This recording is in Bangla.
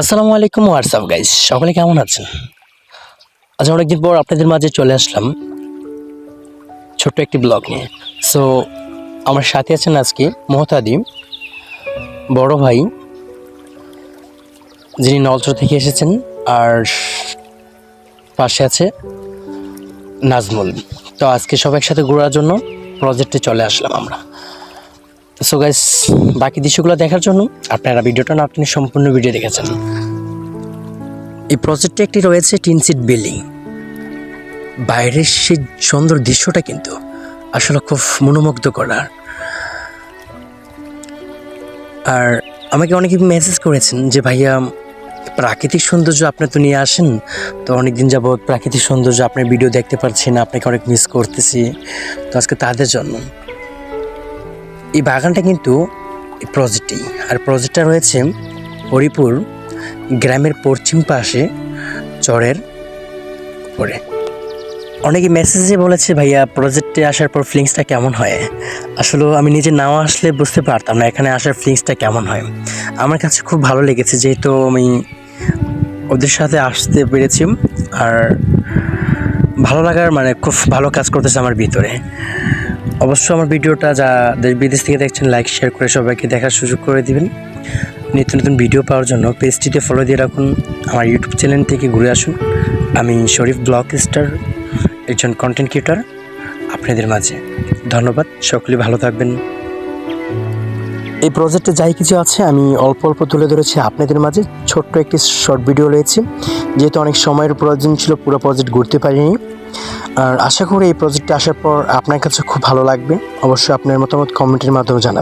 আসসালামু আলাইকুম হোয়াটসঅ্যাপ গাইস, সকলে কেমন আছেন? আজ অনেকদিন পর আপনাদের মাঝে চলে আসলাম ছোট্ট একটি ব্লগ নিয়ে। সো আমার সাথে আছেন আজকে মোহতাদি বড় ভাই, যিনি নলচর থেকে এসেছেন, আর পাশে আছে নাজমুল। তো আজকে সব একসাথে ঘোরার জন্য প্রজেক্টে চলে আসলাম আমরা। সো গাইস, বাকি দৃশ্যগুলো দেখার জন্য আপনারা ভিডিওটা না আপনি সম্পূর্ণ ভিডিও দেখেছেন। এই প্রজেক্টে একটি রয়েছে টিন সিট বিল্ডিং। বাইরের সেই সুন্দর দৃশ্যটা কিন্তু আসলে খুব মনোমুগ্ধ করার। আর আমাকে অনেকে মেসেজ করেছেন যে ভাইয়া, প্রাকৃতিক সৌন্দর্য আপনি তো নিয়ে আসেন, তো অনেকদিন যাবৎ প্রাকৃতিক সৌন্দর্য আপনার ভিডিও দেখতে পাচ্ছি না, আপনাকে অনেক মিস করতেছি। তো আজকে তাদের জন্য এই বাগানটা কিন্তু এই প্রজেক্টেই। আর প্রজেক্টটা রয়েছে হরিপুর গ্রামের পশ্চিম পাশে চরের উপরে। অনেকে মেসেজে বলেছে ভাইয়া, প্রজেক্টে আসার পর ফিলিংসটা কেমন হয়। আসলে আমি নিজে নাও আসলে বুঝতে পারতাম না এখানে আসার ফিলিংসটা কেমন হয়। আমার কাছে খুব ভালো লেগেছে, যেহেতু আমি ওদের সাথে আসতে পেরেছি। আর ভালো লাগার মানে খুব ভালো কাজ করতেছে আমার ভিতরে। অবশ্যই আমার ভিডিওটা যা দেশ বিদেশ থেকে দেখছেন লাইক শেয়ার করে সবাইকে দেখার সুযোগ করে দিবেন। নিত্য নতুন ভিডিও পাওয়ার জন্য পেজটিতে ফলো দিয়ে রাখুন। আমার ইউটিউব চ্যানেল থেকে ঘুরে আসুন। আমি শরীফ ব্লগ স্টার, একজন কন্টেন্ট ক্রিয়েটর আপনাদের মাঝে। ধন্যবাদ, সকলে ভালো থাকবেন। এই প্রজেক্টে যাই কিছু আছে আমি অল্প অল্প তুলে ধরেছি আপনাদের মাঝে। ছোট্ট একটি শর্ট ভিডিও রয়েছে, যেহেতু অনেক সময়ের প্রয়োজন ছিল, পুরো প্রজেক্ট ঘুরতে পারিনি। আর আশা করি এই প্রজেক্টে আসার পর আপনার কাছে খুব ভালো লাগবে। অবশ্যই আপনার মতামত কমেন্টের মাধ্যমে জানাবেন।